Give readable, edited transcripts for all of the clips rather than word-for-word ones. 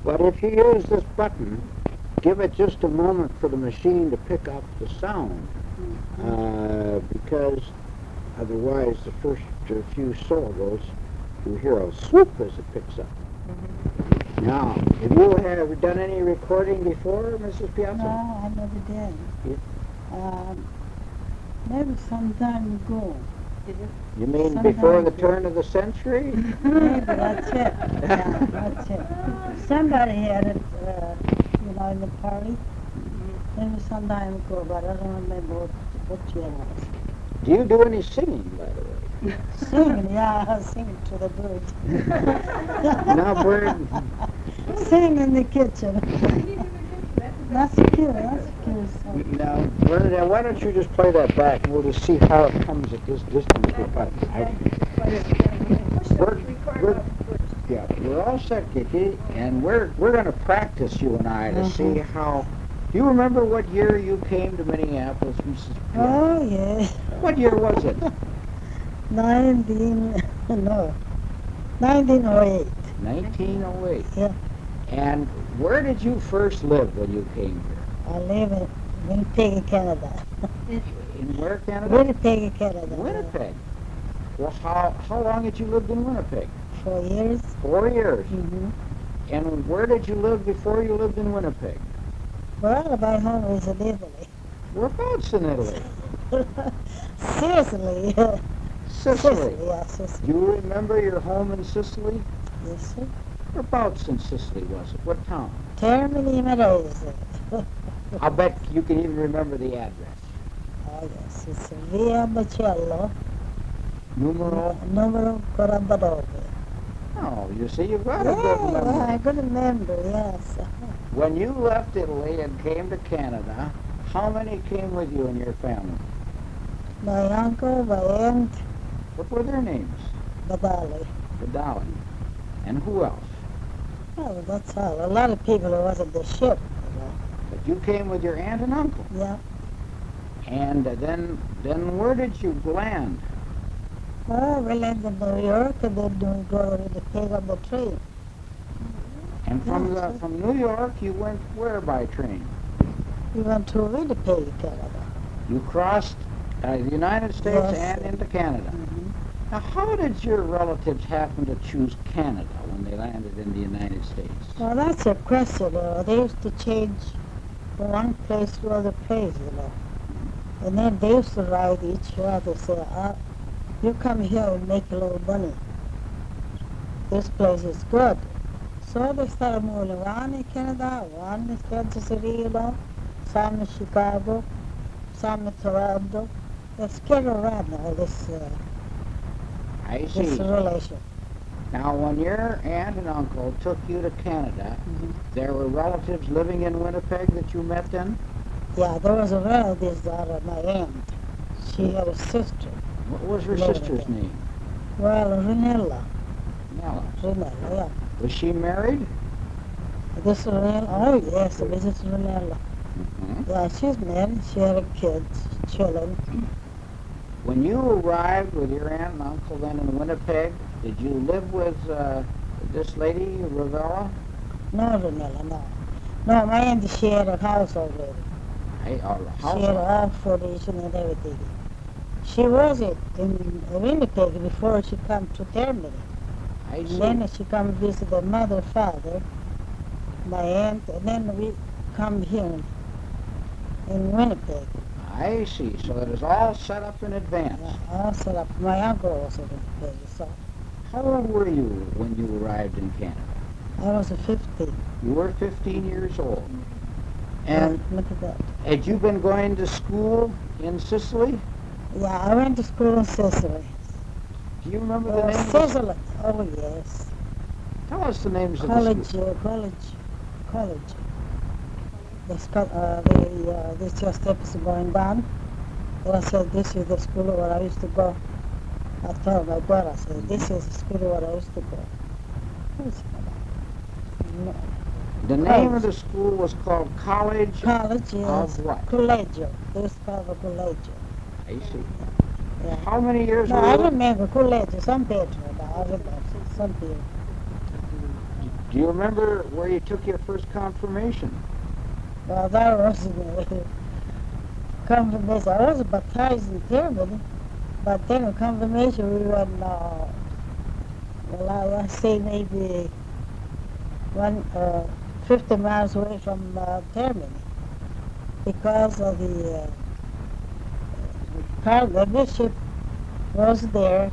But if you use this button, give it just a moment for the machine to pick up the sound, because otherwise the first few syllables you hear a swoop as it picks up. Now, have you ever done any recording before, Mrs. Piazza? No, I never did. Yeah. Maybe some time ago. You mean Sometime before the ago. turn of the century? Maybe that's it. Yeah, that's it. Somebody had it, in the party. Maybe some time ago, but I don't remember what year it was. Do you do any singing, by the way? Singing, yeah, I was singing to the birds. Now, Bird, Sing in the kitchen. That's cute, that's a cute song. now, Bernadette, why don't you just play that back and we'll just see how it comes at this distance with buttons. Yeah, we're all set, Kiki, and we're going to practice, you and I, to see how... Do you remember what year you came to Minneapolis, Mrs. Piazza? Oh, yes. What year was it? 1908. 1908. Yeah. And where did you first live when you came here? I live in Winnipeg, Canada. In where, Canada? Winnipeg, Canada. Winnipeg. Well, how long had you lived in Winnipeg? 4 years. 4 years. Mm-hmm. And where did you live before you lived in Winnipeg? Well, my home is in Italy. Whereabouts in Italy? Sicily. Sicily. Yeah, Sicily. Do you remember your home in Sicily? Yes, sir. Whereabouts in Sicily was it? What town? Termini Marese. I'll bet you can even remember the address. Oh, yes. It's Via Bacello, Numero? numero 49. Oh, you see, you've got a good Yeah, memory. I could remember, yes. When you left Italy and came to Canada, how many came with you in your family? My uncle, my aunt, What were their names? Badali. Vidali. And who else? Oh, that's all. A lot of people who was at the ship, But you came with your aunt and uncle. Yeah. And then where did you land? Oh, we landed in New York and then we go to the pig on the train. And from New York, you went where by train? We went to Winnipeg, Canada. You crossed the United States Yes. and into Canada. Mm-hmm. Now, how did your relatives happen to choose Canada when they landed in the United States? Well, that's a question. They used to change from one place to other place, And then they used to write each other, say, you come here and make a little money. This place is good. So they started moving around in Canada, one in Kansas City, some in Chicago, some in Toronto. They're scattered around now, this I see. relation. Now, when your aunt and uncle took you to Canada, there were relatives living in Winnipeg that you met then? Yeah, there was a relative out of my aunt. She had a sister. What was her Living sister's there. name? Well, Renella. Nella. Renella, yeah. Was she married? This Renella, oh yes, this is Renella. Mm-hmm. Yeah, she's married. She had a kids, children. When you arrived with your aunt and uncle then in Winnipeg, did you live with this lady, Ravella? No, Renella, no. No, my aunt, she had a house already. She had all furniture and everything. She was in Winnipeg before she come to Termini. I And see. then she come visit her mother, father, my aunt, and then we come here in Winnipeg. I see. So it was all set up in advance. All set up. My uncle was in Winnipeg, so How old were you when you arrived in Canada? I was 15. You were 15 years old. And Look at that. had you been going to school in Sicily? Yeah, I went to school in Sicily. Do you remember the names? of- Sicily. Oh, yes. Tell us the names of the College. This just steps going down. And I said, this is the school where I used to go. I told my brother, I said, this is the school where I used to go. What's that? The name of the school was called College College, yes. of what? Collegio. They used to call it Collegio. I see. Yeah. How many years No, were I you? remember Collegio. Some people, I remember. Some people. Do Do you remember where you took your first confirmation? Well, that was confirmation. I was baptized in Germany, but then in confirmation we went, well, I want to say maybe 50 miles away from Germany because of the bishop was there,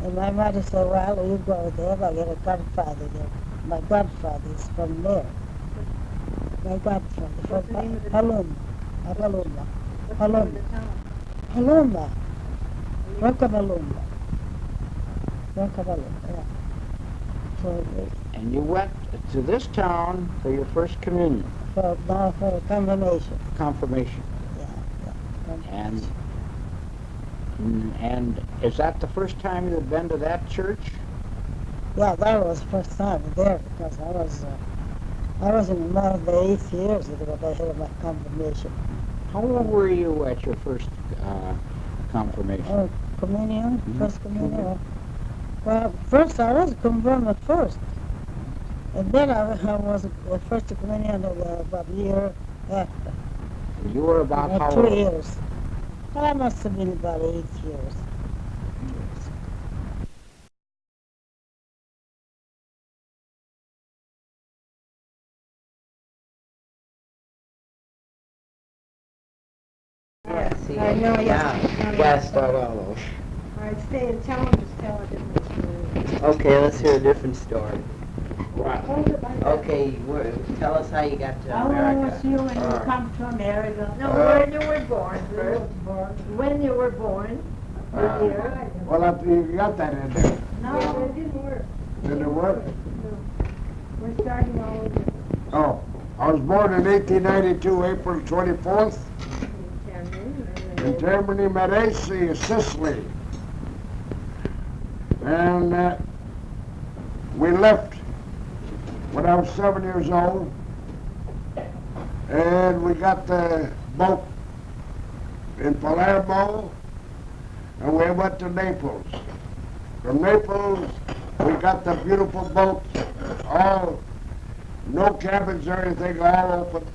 and my mother said, well, you go there, I got a godfather there. My godfather is from there. My godfather from What's the name of the Paloma. Paloma. What's the name of the town? Paloma. Roncavalluma. Roncavalluma, yeah. So, And you went to this town for your first communion, for confirmation. confirmation. Yeah, yeah. And and is that the first time you've been to that church? Yeah, that was the first time there because I was in more than 8 years ago I had my confirmation. How old were you at your first confirmation? Oh, communion, Mhm. first communion. Well, first I was confirmed at first. And then I was the first communion about a year after. You were about how 2 old? years. Well, I must have been about 8 years. Yes, I know, yeah. yes. Yes. All right, stay and tell them, just tell a different story. Okay, let's hear a different story. What? Hold it like that. Okay, tell us how you got to How old was America. you when you Or- come to America? No, when you were born first. When you were born, the year. Well, you got that in there. No, it didn't work. Did it work? We're starting all over. Oh, I was born in 1892, April 24th, in Germany, Medici, Sicily. And we left when I was 7 years old, and we got the boat in Palermo, and we went to Naples. From Naples, we got the beautiful boat, all, no cabins or anything, all open.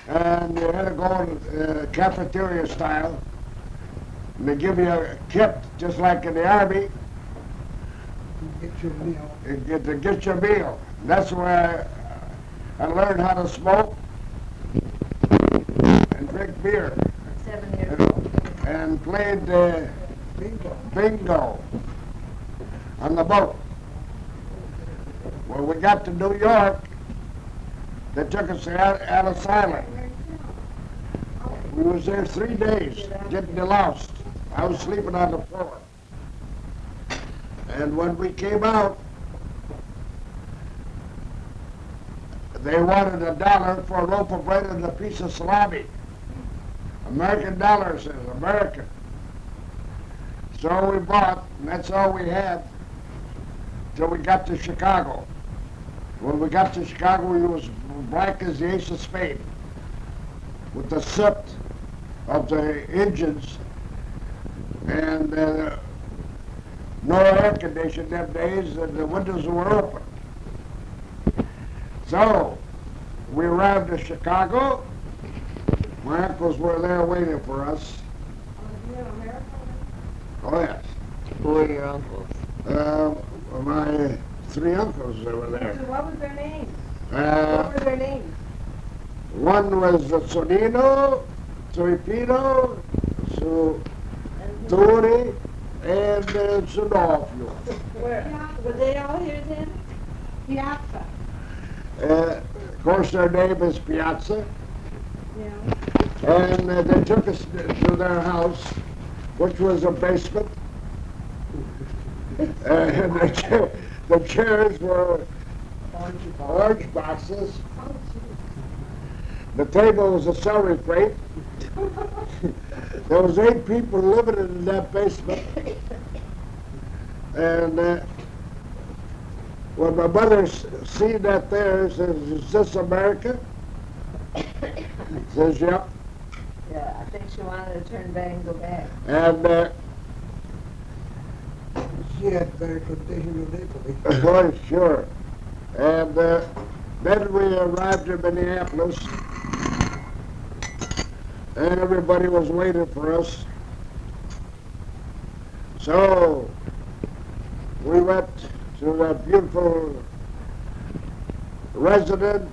And you had to go cafeteria style, and they give you a kit just like in the Army. To get your meal. That's where I learned how to smoke and drink beer 7 years old. and played bingo on the boat. When we got to New York, they took us to Ellis Island. We was there 3 days, getting lost. I was sleeping on the floor. And when we came out, they wanted $1 for a loaf of bread and a piece of salami. American dollars, says American. So we bought, and that's all we had till we got to Chicago. When we got to Chicago, we was black as the ace of spades, with the soot of the engines, and no air conditioning them days, and the windows were open. So we arrived at Chicago. My uncles were there waiting for us. Oh yes. Who are your uncles? My 3 uncles that were So there. what was their names? Uh, What were their names? one was Sonino, Sorripino, Turi, and Sunofio. Where? Were they all here then? Piazza. Of course, their name is Piazza. Yeah. And they took us to their house, which was a basement. And the chairs were orange boxes. The table was a celery crate. There was 8 people living in that basement. And when my mother seen that there, says, "Is this America?" Says, "Yep." Yeah, I think she wanted to turn back and go back. And She had better condition than Italy. Oh, sure. And then we arrived in Minneapolis, and everybody was waiting for us. So we went to that beautiful residence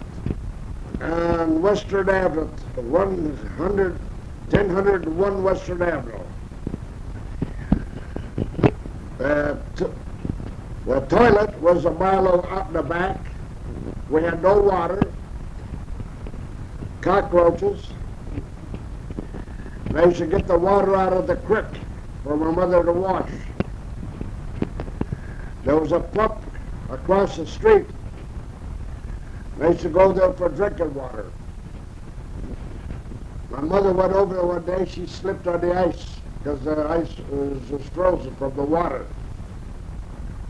on Western Avenue, 1001 Western Avenue. The toilet was a mile out in the back. We had no water, cockroaches. They used to get the water out of the creek for my mother to wash. There was a pump across the street. They used to go there for drinking water. My mother went over there one day. She slipped on the ice because the ice was frozen from the water.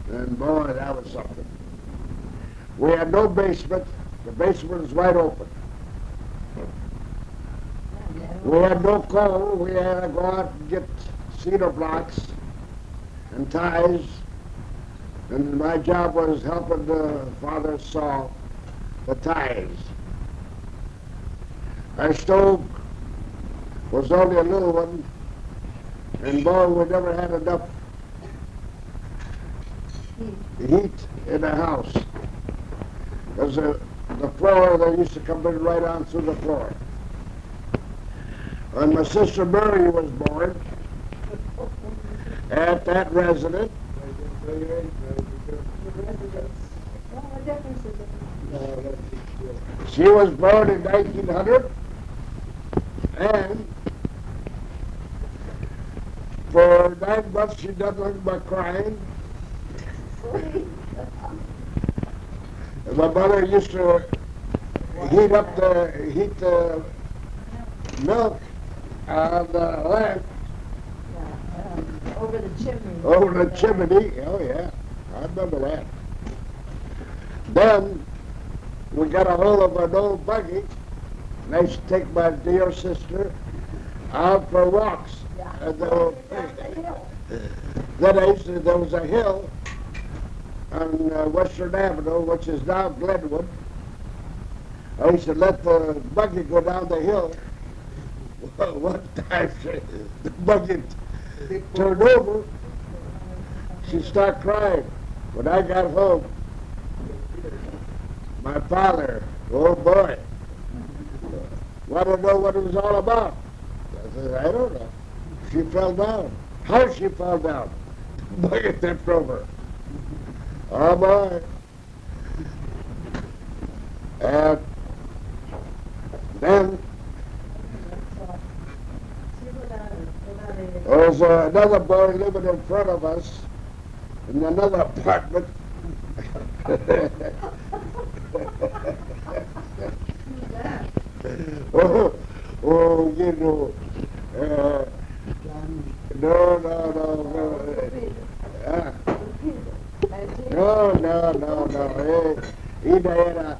And boy, that was something. We had no basement. The basement was wide open. We had no coal. We had to go out and get cedar blocks and ties. And my job was helping the father saw the ties. Our stove was only a little one, and boy, we never had enough heat in the house. Because the floor, they used to come in right on through the floor. When my sister Mary was born at that residence, she was born in 1900, and for 9 months she done nothing but crying. And my mother used to heat the milk on the lamp Over the chimney. over the chimney. Oh yeah, I remember that. Then we got a hold of an old buggy, and I used to take my dear sister out for walks. And then there was a hill on Western Avenue, which is now Glenwood. I used to let the buggy go down the hill. One time the buggy turned over. She started crying. When I got home, my father, oh boy, wanted to know what it was all about. I said, I don't know. She fell down. How she fell down? The buggy tipped over. Oh boy. And then there was another boy living in front of us in another apartment. Oh, you know, no. No. Ida era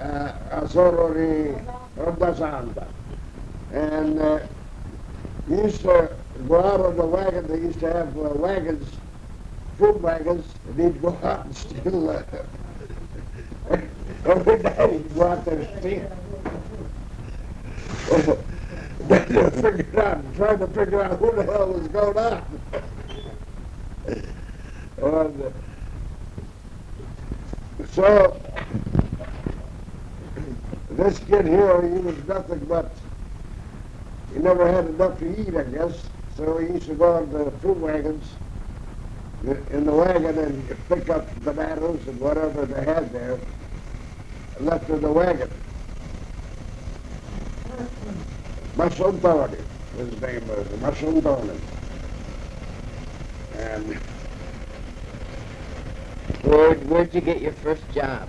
a sorori Ronda Santa. And he used to go out on the wagon. They used to have wagons, food wagons, and he'd go out and steal. Every night he'd go out there and steal. Trying to figure out who the hell was going on. And, so, this kid here, he was nothing but, he never had enough to eat, I guess. So he used to go on the fruit wagons, in the wagon, and pick up bananas and whatever they had there, left in the wagon. Mushroom Tony, his name was Mushroom Tony. And Where'd you get your first job?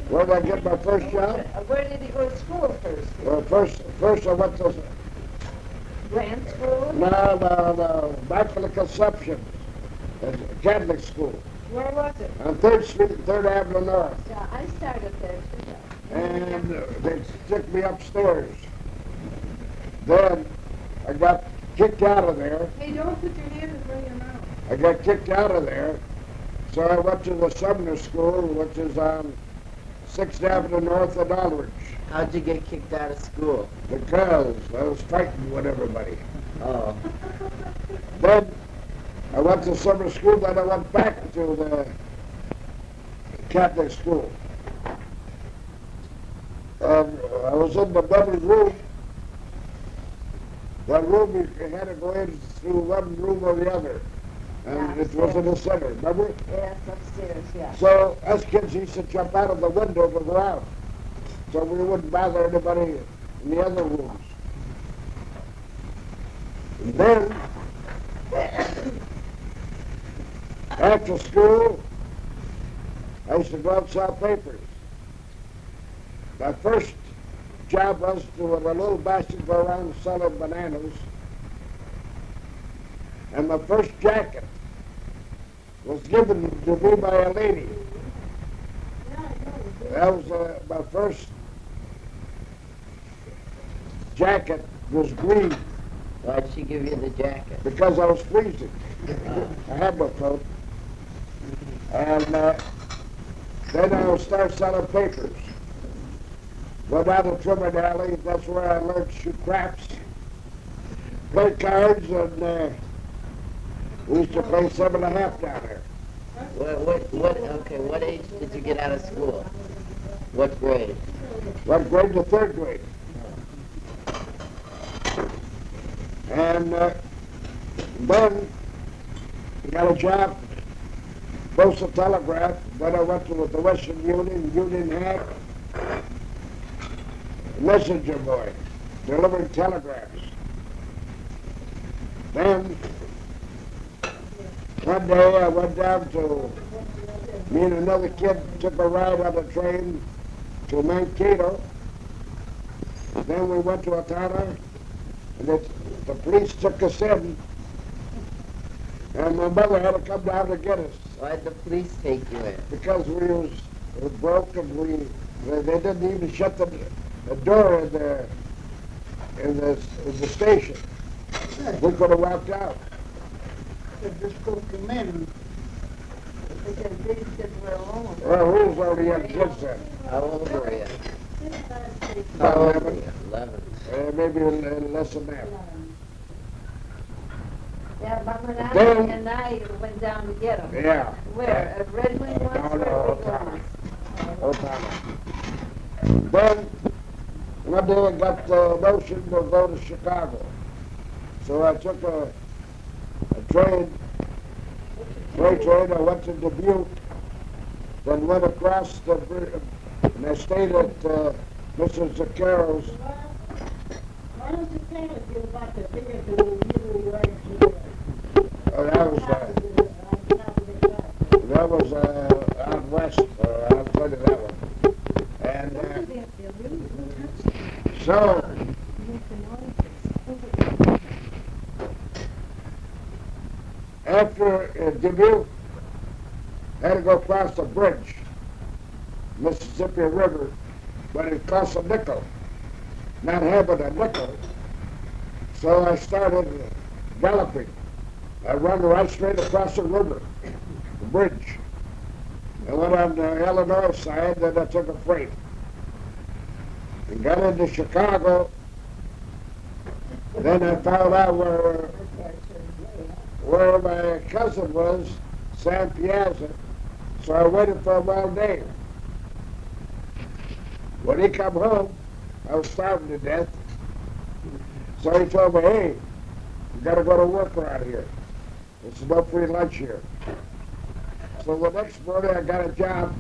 where did I get my first job? Where did he go to school first? Well, first I went to Grant school? no, back for the Conception, Catholic school, Where was it? on 3rd Street, 3rd Avenue North. Yeah, I started there too. And they took me upstairs. Then I got kicked out of there. Hey, don't put your hand in front of your mouth. I got kicked out of there. So I went to the Sumner School, which is on 6th Avenue north of Aldrich. How'd you get kicked out of school? Because I was fighting with everybody. Oh. Then I went to summer school, then I went back to the Catholic school. And I was in the double room. That room, you had to go in through one room or the other. And it was in the center, remember? Yes, upstairs, yeah. So us kids used to jump out of the window to go out. So we wouldn't bother anybody in the other rooms. And then, after school, I used to go out and sell papers. My first job was to, with a little basket, go around selling bananas. And my first jacket was given to me by a lady. That was my first jacket was green Why'd she give you the jacket? because I was freezing. I had no coat. And then I would start selling papers. Go down to Trimmer Alley, that's where I learned to shoot craps. Play cards, and we used to play 7.5 down there. What age did you get out of school? What grade? What grade to 3rd grade. And then got a job, Postal Telegraph. Then I went to the Western Union Hack, messenger boy, delivering telegrams. Then one day I went down to, me and another kid took a ride on a train to Mankato. Then we went to Atana, and the police took us in, and my mother had to come down to get us Why'd the police take you in? because we was broke, and they didn't even shut the door in the station. We could have walked out. Just go come in. Because these kids were alone. Well, we was already young kids then. How old were you? About How old were 11. you? 11. Maybe less than that. Yeah, but when Then- and I went down to get them. Yeah. Where? At Red Wing once? No, Where no, did we go once? Otana. Then, one day I got the notion to go to Chicago. So I took a train, freight train, I went to Dubuque, then went across the bridge, and I stayed at Mrs. Zaccaro's. Why don't you tell us about the figure that you were here? That was out west, I'll tell you that one. And so, after Dubuque, I had to go across the bridge, Mississippi River, but it cost a nickel, not having a nickel. So I started galloping. I run right straight across the river, the bridge. I went on the Illinois side, then I took a freight. And got into Chicago. Then I found out where my cousin was, Sam Piazza. So I waited for him all day. When he come home, I was starving to death. So he told me, hey, you gotta go to work around here. There's no free lunch here. So the next morning I got a job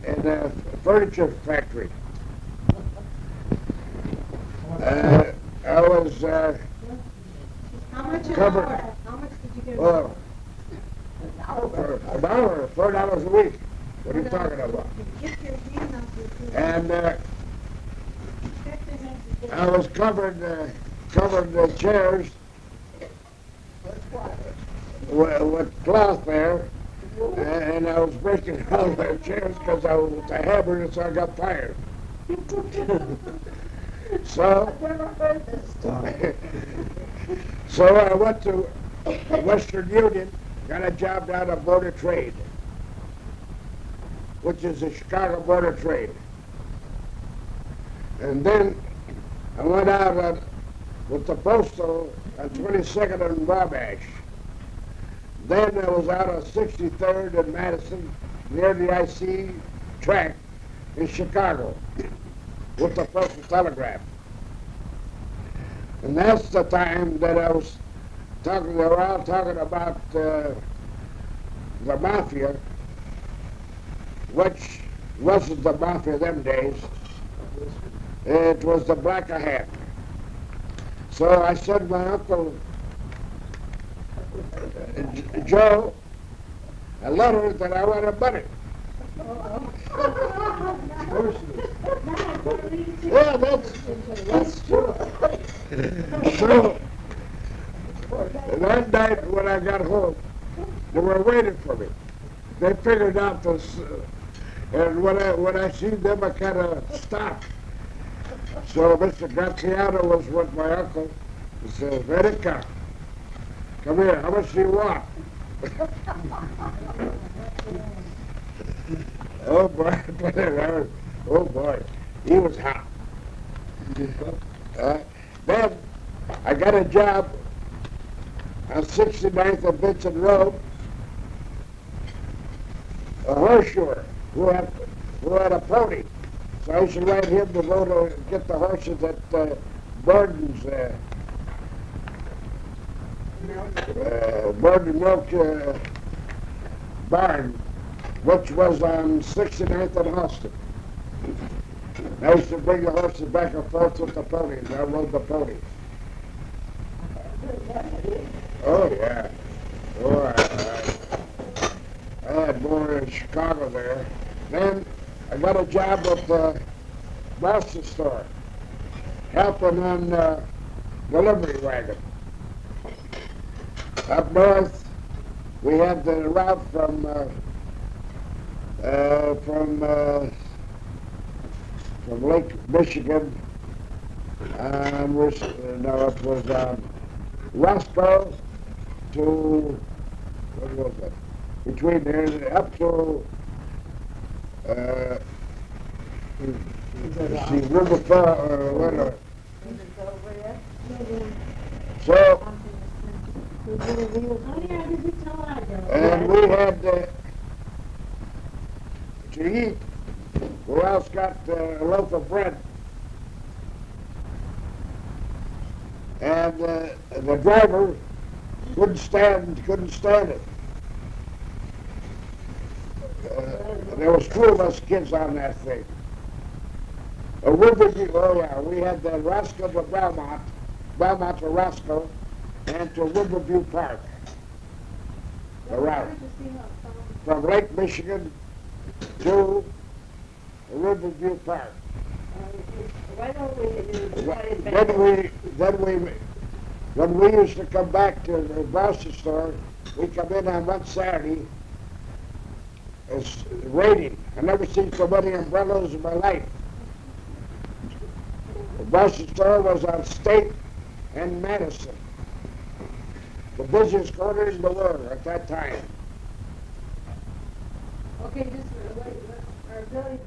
in a furniture factory. I was How much an Covered. hour? How much did you get? well, for an hour, $4 a week. What are you talking about? Get your hand off your food. And Get your hands together. I was covered the chairs with cloth there, and I was breaking all the chairs because I was a hammer, and so I got fired. So, I've never heard this story. so I went to Western Union, got a job down at Board of Trade, which is the Chicago Board of Trade. And then I went out with the postal on 22nd and Wabash. Then I was out on 63rd and Madison, near the IC track in Chicago, with the postal telegraph. And that's the time that I was talking around, talking about the mafia, which wasn't the mafia them days. It was the Black Hat. So I sent my uncle Joe a letter that I wanted money. Yeah, that's true. So that night when I got home, they were waiting for me. They figured out this, and when I seen them, I kind of stopped. So Mr. Graziano was with my uncle. He says, "Veronica, come here. How much do you want?" Oh boy, oh boy, he was hot. Then I got a job on 69th and Vincent Road, a horseshoer who had a pony. So I used to ride him to go to get the horses at Borden's Borden Milk Barn, which was on 69th and Austin. I used to bring the horses back and forth with the ponies. I rode the ponies. Oh, yeah. Oh, I had more in Chicago there. Then I got a job at the Boston store, helping on delivery wagon. Up north, we had the route from Lake Michigan, it was Roscoe to, what was it? Between there, up to, River Fall, so, and we had to eat. Who else got a loaf of bread? And the driver couldn't stand it. There was 2 of us kids on that thing. Riverview, oh yeah, we had the Roscoe to Belmont to Roscoe, and to Riverview Park. The route from Lake Michigan to Riverview Park. Why don't we do When we used to come back to the Boston store, we come in on one Saturday. It's raining. I never seen so many umbrellas in my life. The Boston store was on State and Madison, the busiest corner in the world at that time. Okay, just, Billy,